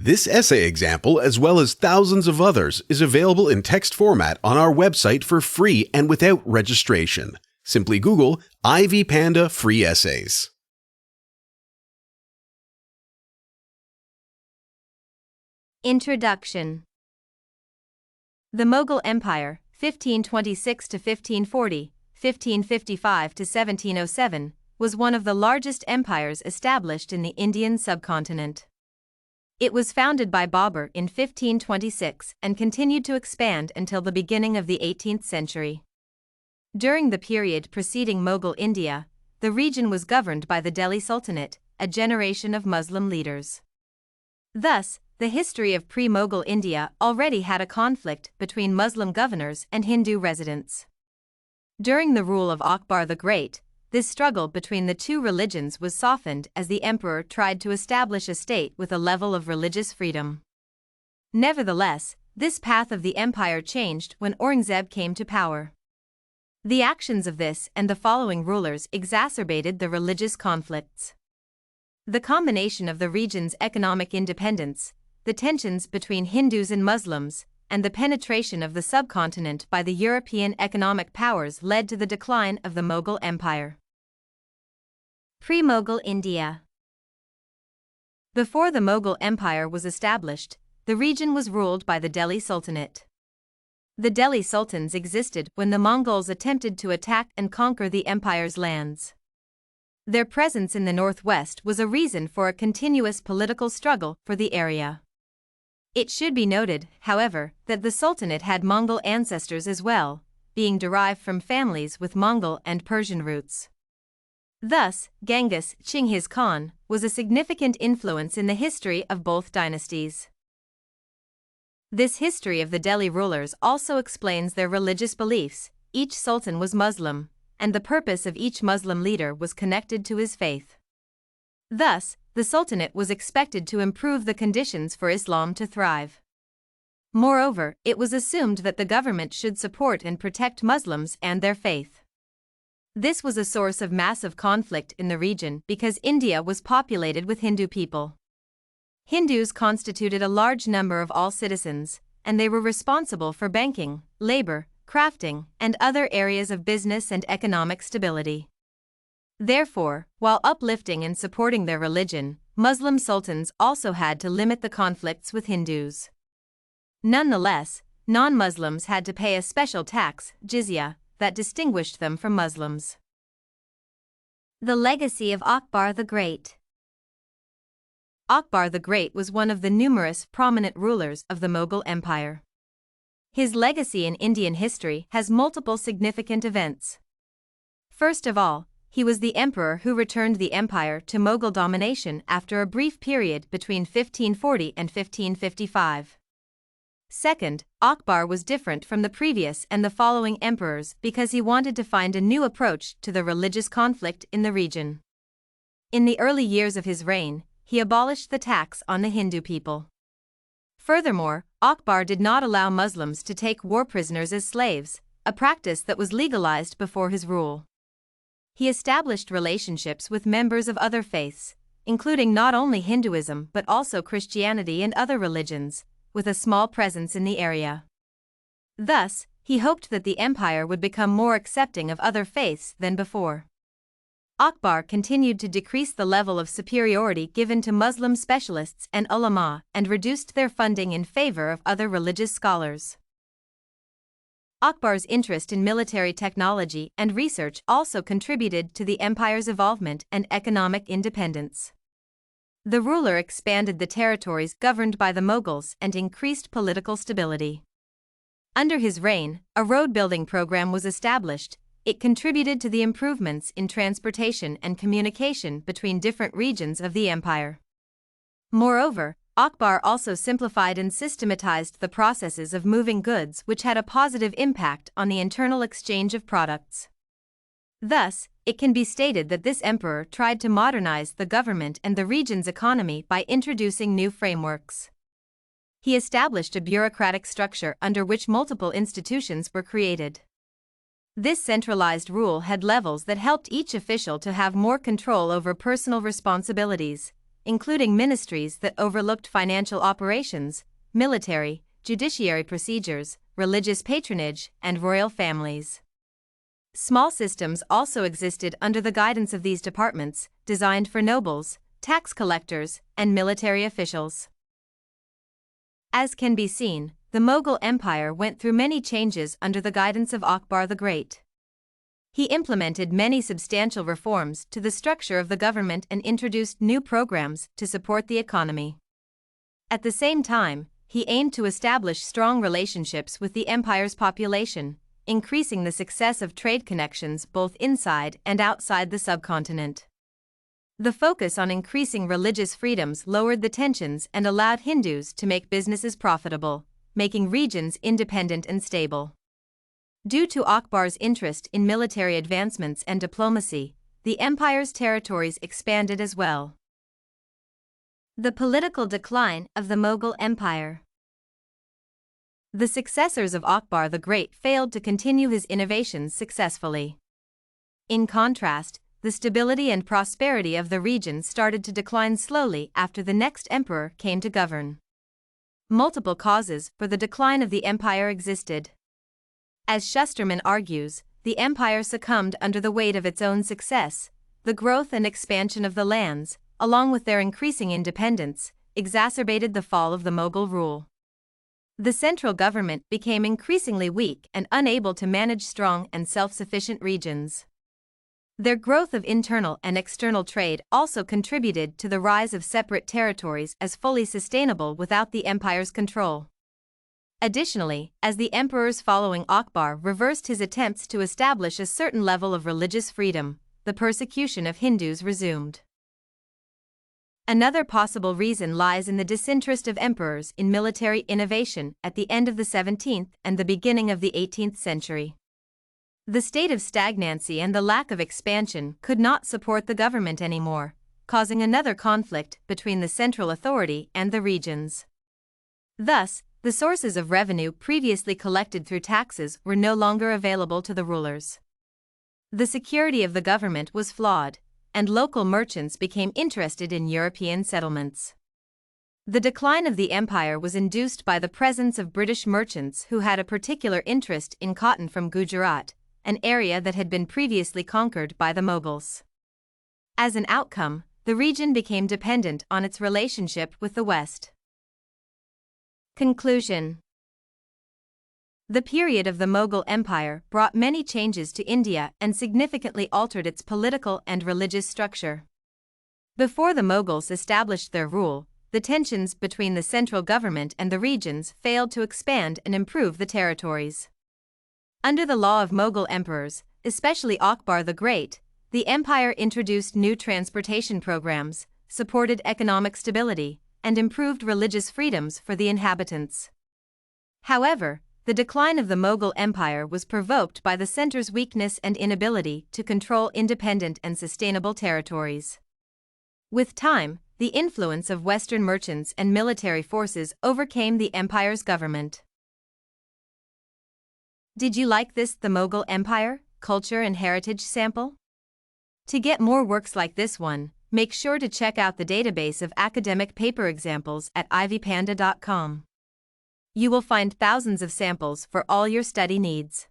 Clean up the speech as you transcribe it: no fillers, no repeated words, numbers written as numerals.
This essay example, as well as thousands of others, is available in text format on our website for free and without registration. Simply Google Ivy Panda Free Essays. Introduction. The Mughal Empire, 1526 to 1540, 1555 to 1707, was one of the largest empires established in the Indian subcontinent. It was founded by Babur in 1526 and continued to expand until the beginning of the 18th century. During the period preceding Mughal India, the region was governed by the Delhi Sultanate, a generation of Muslim leaders. Thus, the history of pre-Mughal India already had a conflict between Muslim governors and Hindu residents. During the rule of Akbar the Great, this struggle between the two religions was softened as the emperor tried to establish a state with a level of religious freedom. Nevertheless, this path of the empire changed when Aurangzeb came to power. The actions of this and the following rulers exacerbated the religious conflicts. The combination of the region's economic independence, the tensions between Hindus and Muslims, and the penetration of the subcontinent by the European economic powers led to the decline of the Mughal Empire. Pre-Mughal India. Before the Mughal Empire was established, the region was ruled by the Delhi Sultanate. The Delhi Sultans existed when the Mongols attempted to attack and conquer the empire's lands. Their presence in the northwest was a reason for a continuous political struggle for the area. It should be noted, however, that the Sultanate had Mongol ancestors as well, being derived from families with Mongol and Persian roots. Thus, Genghis Chinggis Khan was a significant influence in the history of both dynasties. This history of the Delhi rulers also explains their religious beliefs. Each sultan was Muslim, and the purpose of each Muslim leader was connected to his faith. Thus, the Sultanate was expected to improve the conditions for Islam to thrive. Moreover, it was assumed that the government should support and protect Muslims and their faith. This was a source of massive conflict in the region because India was populated with Hindu people. Hindus constituted a large number of all citizens, and they were responsible for banking, labor, crafting, and other areas of business and economic stability. Therefore, while uplifting and supporting their religion, Muslim sultans also had to limit the conflicts with Hindus. Nonetheless, non-Muslims had to pay a special tax, jizya, that distinguished them from Muslims. The legacy of Akbar the Great. Akbar the Great was one of the numerous prominent rulers of the Mughal Empire. His legacy in Indian history has multiple significant events. First of all, he was the emperor who returned the empire to Mughal domination after a brief period between 1540 and 1555. Second, Akbar was different from the previous and the following emperors because he wanted to find a new approach to the religious conflict in the region. In the early years of his reign, he abolished the tax on the Hindu people. Furthermore, Akbar did not allow Muslims to take war prisoners as slaves, a practice that was legalized before his rule. He established relationships with members of other faiths, including not only Hinduism but also Christianity and other religions, with a small presence in the area. Thus, he hoped that the empire would become more accepting of other faiths than before. Akbar continued to decrease the level of superiority given to Muslim specialists and ulama and reduced their funding in favor of other religious scholars. Akbar's interest in military technology and research also contributed to the empire's evolvement and economic independence. The ruler expanded the territories governed by the Mughals and increased political stability. Under his reign, a road-building program was established. It contributed to the improvements in transportation and communication between different regions of the empire. Moreover, Akbar also simplified and systematized the processes of moving goods, which had a positive impact on the internal exchange of products. Thus, it can be stated that this emperor tried to modernize the government and the region's economy by introducing new frameworks. He established a bureaucratic structure under which multiple institutions were created. This centralized rule had levels that helped each official to have more control over personal responsibilities, including ministries that overlooked financial operations, military, judiciary procedures, religious patronage, and royal families. Small systems also existed under the guidance of these departments, designed for nobles, tax collectors, and military officials. As can be seen, the Mughal Empire went through many changes under the guidance of Akbar the Great. He implemented many substantial reforms to the structure of the government and introduced new programs to support the economy. At the same time, he aimed to establish strong relationships with the empire's population, increasing the success of trade connections both inside and outside the subcontinent. The focus on increasing religious freedoms lowered the tensions and allowed Hindus to make businesses profitable, making regions independent and stable. Due to Akbar's interest in military advancements and diplomacy, the empire's territories expanded as well. The political decline of the Mughal Empire. The successors of Akbar the Great failed to continue his innovations successfully. In contrast, the stability and prosperity of the region started to decline slowly after the next emperor came to govern. Multiple causes for the decline of the empire existed. As Heesterman argues, the empire succumbed under the weight of its own success. The growth and expansion of the lands, along with their increasing independence, exacerbated the fall of the Mughal rule. The central government became increasingly weak and unable to manage strong and self-sufficient regions. Their growth of internal and external trade also contributed to the rise of separate territories as fully sustainable without the empire's control. Additionally, as the emperors following Akbar reversed his attempts to establish a certain level of religious freedom, the persecution of Hindus resumed. Another possible reason lies in the disinterest of emperors in military innovation at the end of the 17th and the beginning of the 18th century. The state of stagnancy and the lack of expansion could not support the government anymore, causing another conflict between the central authority and the regions. Thus, the sources of revenue previously collected through taxes were no longer available to the rulers. The security of the government was flawed, and local merchants became interested in European settlements. The decline of the empire was induced by the presence of British merchants who had a particular interest in cotton from Gujarat, an area that had been previously conquered by the Mughals. As an outcome, the region became dependent on its relationship with the West. Conclusion. The period of the Mughal Empire brought many changes to India and significantly altered its political and religious structure. Before the Mughals established their rule, the tensions between the central government and the regions failed to expand and improve the territories. Under the law of Mughal emperors, especially Akbar the Great, the empire introduced new transportation programs, supported economic stability, and improved religious freedoms for the inhabitants. However, the decline of the Mughal Empire was provoked by the centre's weakness and inability to control independent and sustainable territories. With time, the influence of Western merchants and military forces overcame the empire's government. Did you like this The Mughal Empire, Culture and Heritage sample? To get more works like this one, make sure to check out the database of academic paper examples at ivpanda.com. You will find thousands of samples for all your study needs.